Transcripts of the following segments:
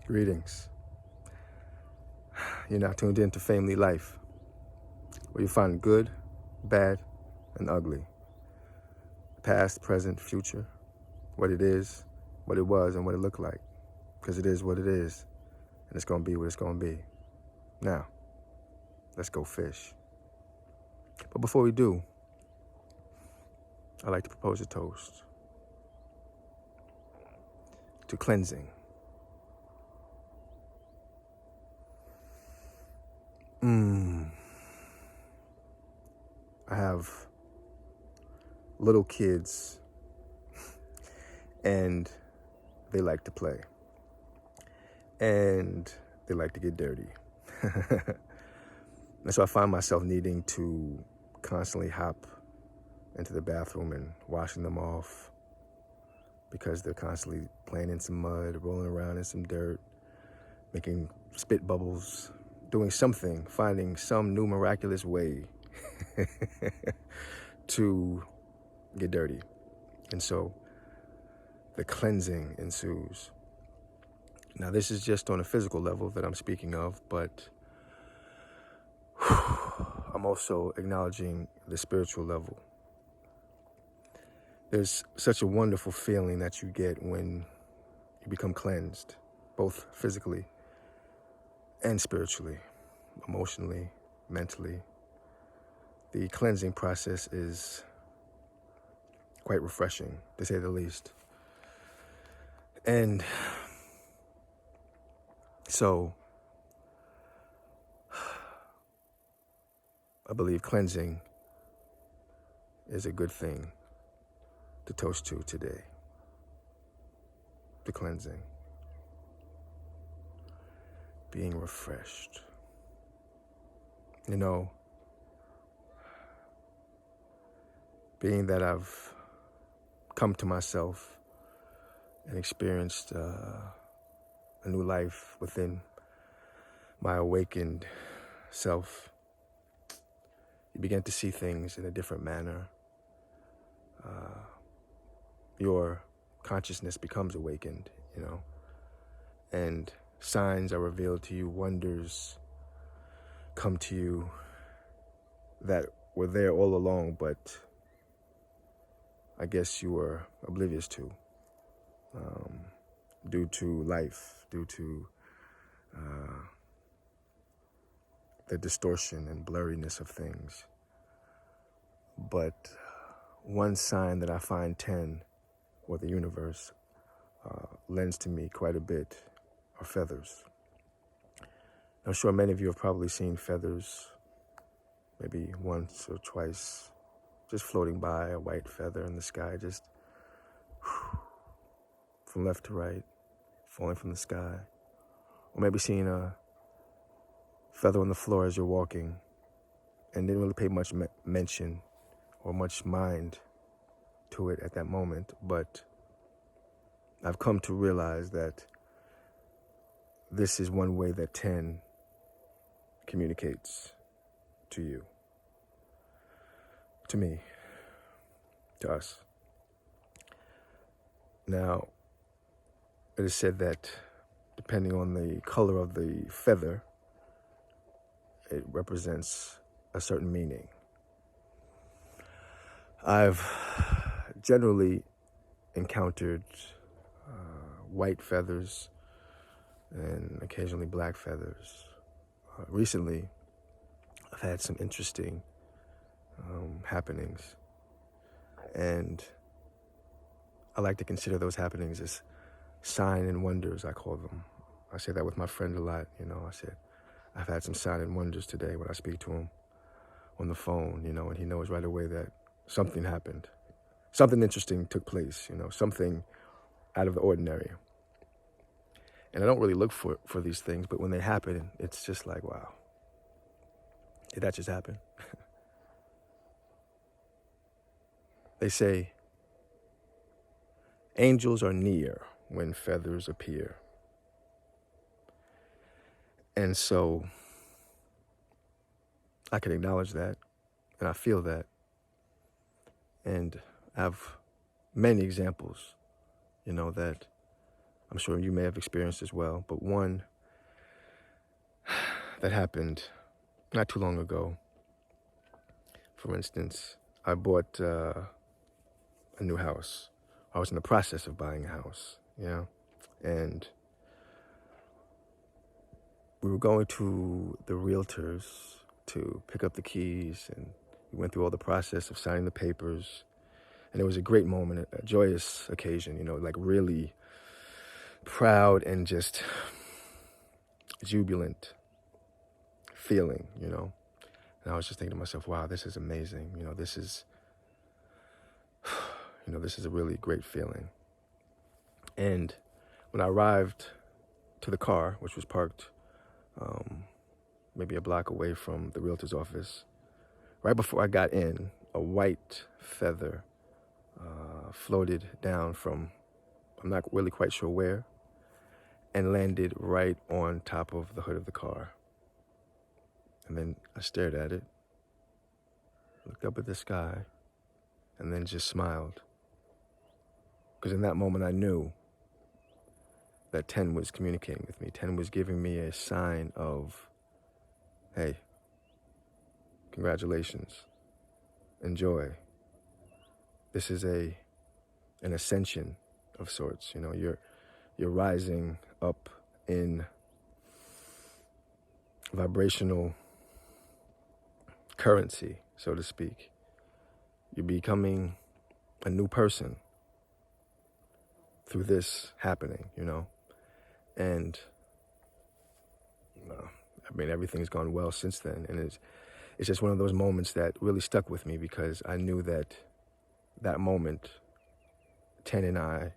Greetings. You're now tuned in to LLife, where you find good, bad, and ugly. Past, present, future. What it is, what it was, and what it looked like. Because it is what it is, and it's going to be what it's going to be. Now, let's go fish. But before we do, I'd like to propose a toast to cleansing. I have little kids, and they like to play. And they like to get dirty. And so I find myself needing to constantly hop into the bathroom and washing them off because they're constantly playing in some mud, rolling around in some dirt, making spit bubbles, doing something, finding some new miraculous way to get dirty. And so the cleansing ensues. Now, this is just on a physical level that I'm speaking of, but I'm also acknowledging the spiritual level. There's such a wonderful feeling that you get when you become cleansed, both physically and spiritually, emotionally, mentally. The cleansing process is quite refreshing, to say the least. And so I believe cleansing is a good thing to toast to today. The cleansing. Being refreshed. You know, being that I've come to myself and experienced a new life within my awakened self, you begin to see things in a different manner. Your consciousness becomes awakened, and signs are revealed to you, wonders come to you that were there all along, but I guess you were oblivious to, due to life, due to the distortion and blurriness of things. But one sign that I find 10, or the universe, lends to me quite a bit, are feathers. I'm sure many of you have probably seen feathers, maybe once or twice, just floating by, a white feather in the sky, just from left to right, falling from the sky. Or maybe seeing a feather on the floor as you're walking and didn't really pay much mention or much mind to it at that moment. But I've come to realize that this is one way that 10 communicates to you, to me, to us. Now, it is said that depending on the color of the feather, it represents a certain meaning. I've generally encountered white feathers and occasionally black feathers. Recently, I've had some interesting happenings, and I like to consider those happenings as sign and wonders, I call them. I say that with my friend a lot, I said, I've had some sign and wonders today when I speak to him on the phone, and he knows right away that something happened. Something interesting took place, something out of the ordinary. And I don't really look for these things, but when they happen, it's just like, wow, did that just happen? They say, angels are near when feathers appear. And so I can acknowledge that, and I feel that. And I have many examples, that I'm sure you may have experienced as well, but one that happened not too long ago. For instance, I bought a new house. I was in the process of buying a house, and we were going to the realtors to pick up the keys, and we went through all the process of signing the papers. And it was a great moment, a joyous occasion, like really proud and just jubilant feeling, And I was just thinking to myself, wow, this is amazing. This is, this is a really great feeling. And when I arrived to the car, which was parked maybe a block away from the realtor's office, right before I got in, a white feather floated down from, I'm not really quite sure where, and landed right on top of the hood of the car. And then I stared at it, looked up at the sky, and then just smiled. Because in that moment I knew that 10 was communicating with me. 10 was giving me a sign of, hey, congratulations, enjoy. This is an ascension of sorts. You're rising up in vibrational currency, so to speak. You're becoming a new person through this happening, And everything's gone well since then. And it's just one of those moments that really stuck with me, because I knew that moment, 10 and I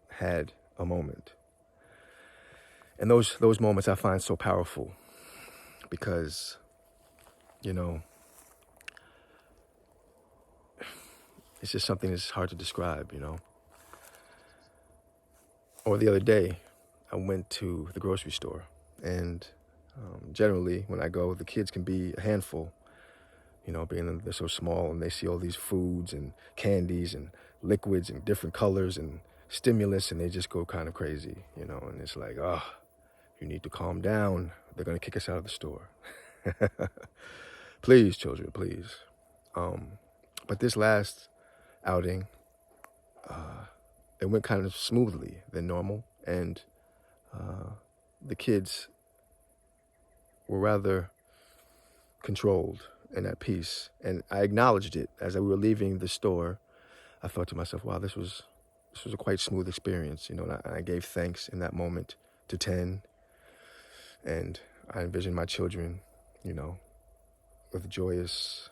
had a moment. And those moments I find so powerful, because, it's just something that's hard to describe, Or the other day, I went to the grocery store, and generally when I go, the kids can be a handful, being that they're so small, and they see all these foods and candies and liquids and different colors and stimulus, and they just go kind of crazy, and it's like, oh, you need to calm down. They're going to kick us out of the store. Please, children, please. But this last outing, it went kind of smoothly than normal, and the kids were rather controlled and at peace. And I acknowledged it as we were leaving the store. I thought to myself, wow, this was a quite smooth experience, and I gave thanks in that moment to 10, and I envisioned my children, with joyous,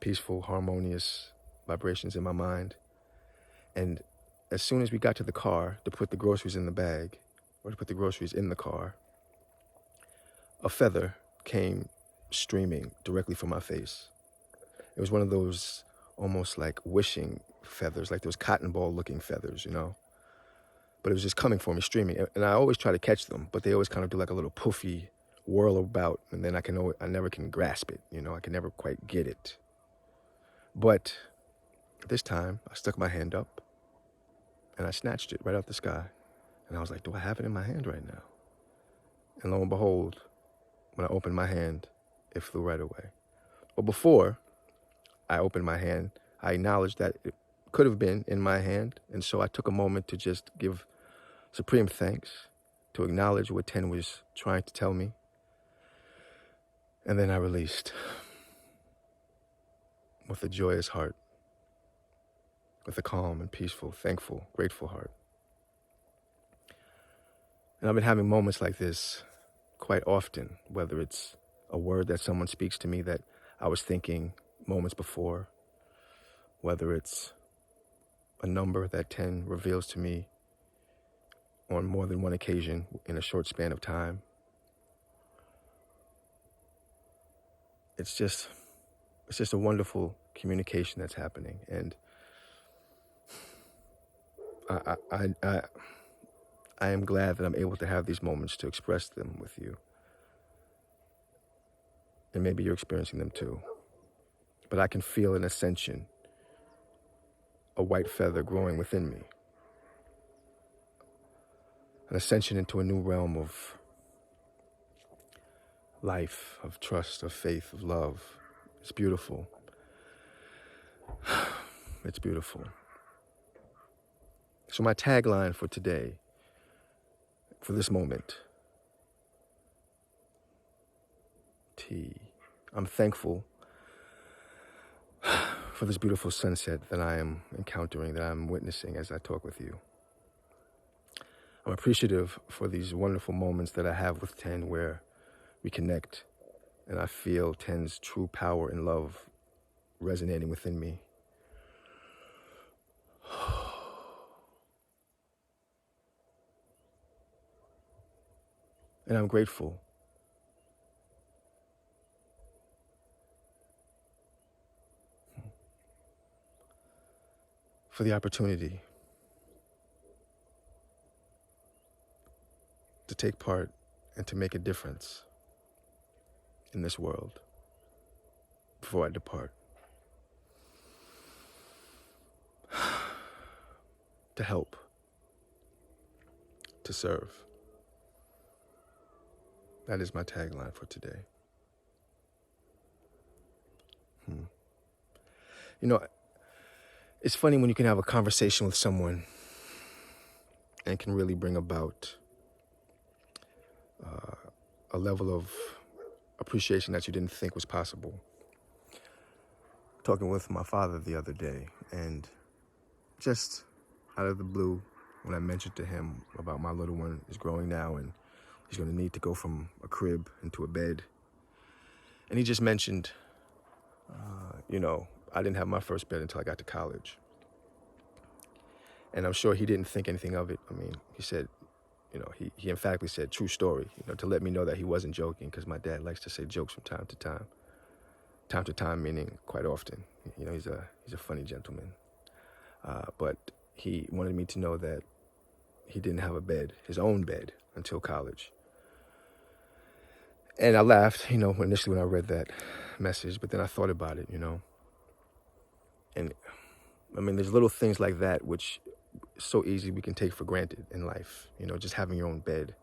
peaceful, harmonious vibrations in my mind. And as soon as we got to the car to put the groceries in the bag, or to put the groceries in the car, a feather came streaming directly from my face. It was one of those almost like wishing feathers, like those cotton ball looking feathers, But it was just coming for me, streaming. And I always try to catch them, but they always kind of do like a little poofy whirl about, and then I never can grasp it, I can never quite get it. But this time, I stuck my hand up, and I snatched it right out the sky. And I was like, do I have it in my hand right now? And lo and behold, when I opened my hand, it flew right away. But before I opened my hand, I acknowledged that it could have been in my hand. And so I took a moment to just give supreme thanks, to acknowledge what 10 was trying to tell me. And then I released with a joyous heart, with a calm and peaceful, thankful, grateful heart. And I've been having moments like this quite often, whether it's a word that someone speaks to me that I was thinking moments before, whether it's a number that 10 reveals to me on more than one occasion in a short span of time. It's just a wonderful communication that's happening. And I am glad that I'm able to have these moments to express them with you. And maybe you're experiencing them too. But I can feel an ascension, a white feather growing within me. an ascension into a new realm of life, of trust, of faith, of love. It's beautiful. It's beautiful. So my tagline for today, for this moment, I'm thankful for this beautiful sunset that I am encountering, that I'm witnessing as I talk with you. I'm appreciative for these wonderful moments that I have with Ten where we connect and I feel Ten's true power and love resonating within me. And I'm grateful for the opportunity to take part and to make a difference in this world before I depart. To help, to serve. That is my tagline for today. You know, it's funny when you can have a conversation with someone and can really bring about a level of appreciation that you didn't think was possible. Talking with my father the other day, and just out of the blue, when I mentioned to him about my little one is growing now and he's going to need to go from a crib into a bed. And he just mentioned, I didn't have my first bed until I got to college. And I'm sure he didn't think anything of it. I mean, he said, he emphatically said, true story, to let me know that he wasn't joking, because my dad likes to say jokes from time to time. Time to time meaning quite often. He's a funny gentleman. But he wanted me to know that he didn't have a bed, his own bed, until college. And I laughed, initially when I read that message, but then I thought about it, And I mean, there's little things like that which so easy we can take for granted in life. Just having your own bed,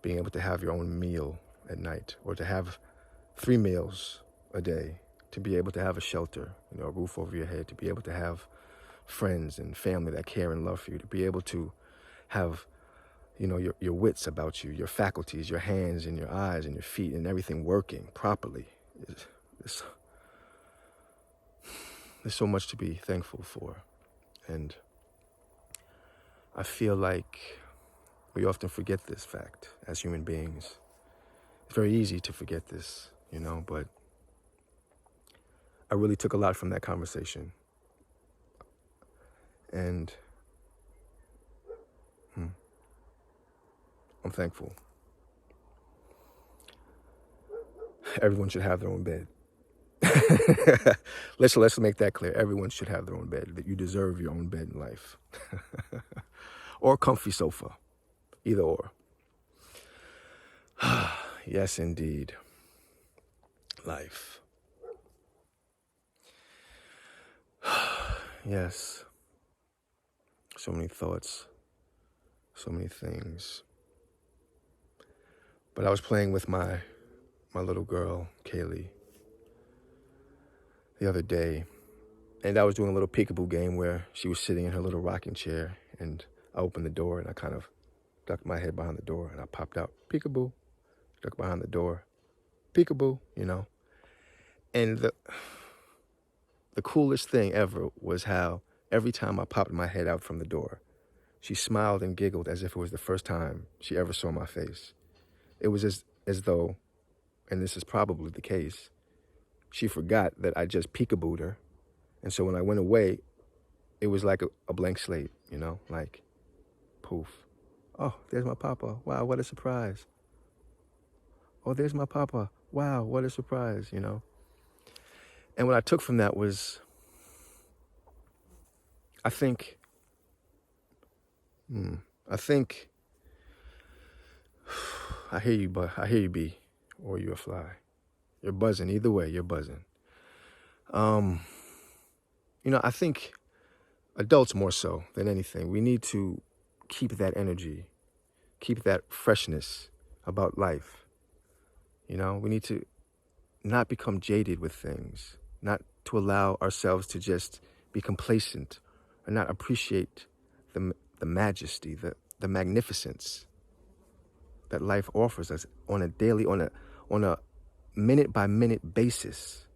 being able to have your own meal at night, or to have 3 meals a day, to be able to have a shelter, a roof over your head, to be able to have friends and family that care and love for you, to be able to have, your wits about you, your faculties, your hands and your eyes and your feet and everything working properly. There's so much to be thankful for. And I feel like we often forget this fact as human beings. It's very easy to forget this, but I really took a lot from that conversation. And I'm thankful. Everyone should have their own bed. Let's make that clear. Everyone should have their own bed. That you deserve your own bed in life. Or a comfy sofa. Either or. Yes, indeed. Life. Yes. So many thoughts. So many things. But I was playing with my little girl, Kaylee, the other day. And I was doing a little peekaboo game where she was sitting in her little rocking chair, and I opened the door and I kind of ducked my head behind the door and I popped out, peekaboo, ducked behind the door, peekaboo, And the coolest thing ever was how every time I popped my head out from the door, she smiled and giggled as if it was the first time she ever saw my face. It was as though, and this is probably the case, she forgot that I just peekabooed her. And so when I went away, it was like a blank slate, like poof. Oh, there's my papa. Wow, what a surprise. Oh, there's my papa. Wow, what a surprise, And what I took from that was, I think, I hear you, B, or you're a fly. You're buzzing. Either way, you're buzzing. I think adults more so than anything, we need to keep that energy keep that freshness about life. You know, we need to not become jaded with things, not to allow ourselves to just be complacent and not appreciate the majesty, the magnificence that life offers us on a daily, on a minute by minute basis.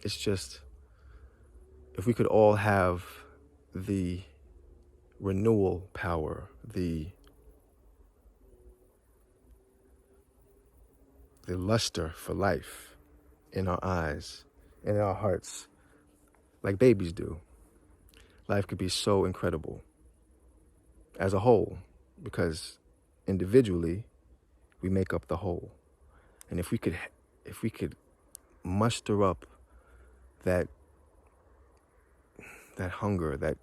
It's just, if we could all have the renewal power, the luster for life in our eyes, in our hearts, like babies do, life could be so incredible as a whole, because individually we make up the whole. And if we could muster up that hunger, that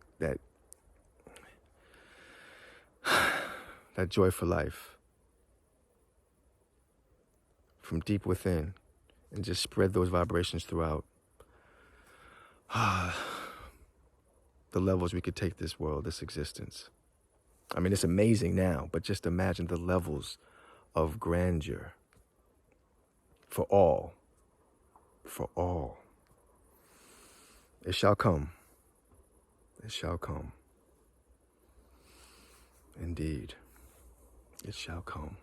that joy for life from deep within, and just spread those vibrations throughout, the levels we could take this world, this existence. I mean, it's amazing now, but just imagine the levels of grandeur for all. For all. It shall come. It shall come. Indeed. It shall come.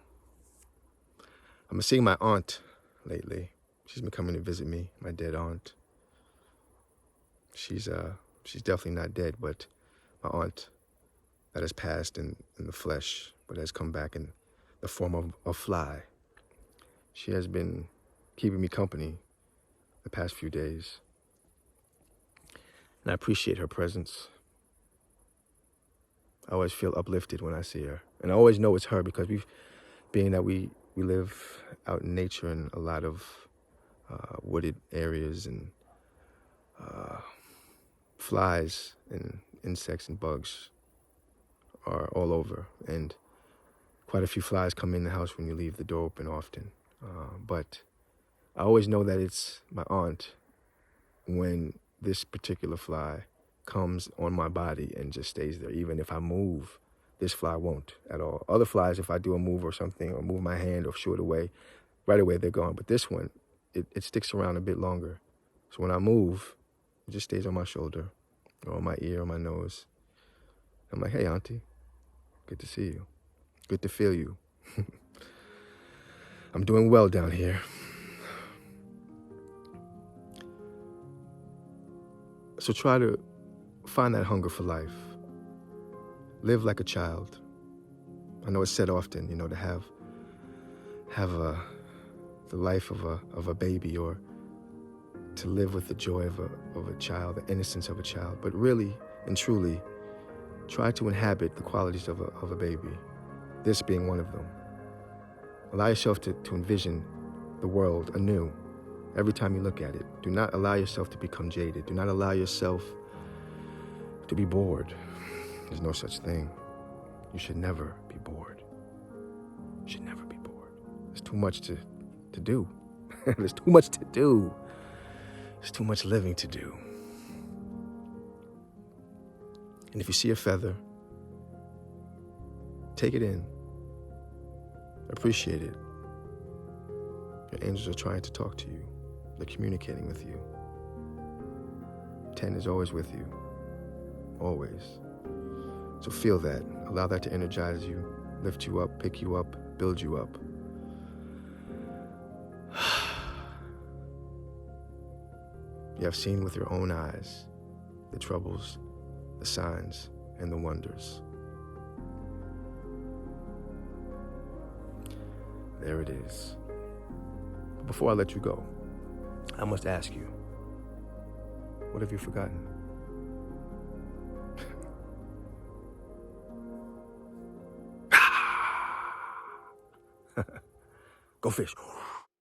I've been seeing my aunt lately. She's been coming to visit me, my dead aunt. She's definitely not dead, but my aunt that has passed in the flesh, but has come back in the form of a fly. She has been keeping me company the past few days. And I appreciate her presence. I always feel uplifted when I see her. And I always know it's her because being that we live out in nature in a lot of wooded areas, and flies and insects and bugs are all over. And quite a few flies come in the house when you leave the door open often. But I always know that it's my aunt when this particular fly comes on my body and just stays there. Even if I move, this fly won't at all. Other flies, if I do a move or something, or move my hand or shoo it away, right away they're gone. But this one, it sticks around a bit longer. So when I move, it just stays on my shoulder or on my ear or my nose. I'm like, hey, auntie, good to see you. Good to feel you. I'm doing well down here. So try to find that hunger for life. Live like a child. I know it's said often, to have the life of a baby, or to live with the joy of a child, the innocence of a child. But really and truly, try to inhabit the qualities of a baby, this being one of them. Allow yourself to envision the world anew every time you look at it. Do not allow yourself to become jaded. Do not allow yourself to be bored. There's no such thing. You should never be bored. You should never be bored. There's too much to do. There's too much to do. There's too much living to do. And if you see a feather, take it in. Appreciate it. Your angels are trying to talk to you. They're communicating with you. 10 is always with you. Always. So feel that. Allow that to energize you, lift you up, pick you up, build you up. You have seen with your own eyes the troubles, the signs, and the wonders. There it is. But before I let you go, I must ask you, what have you forgotten? Go fish.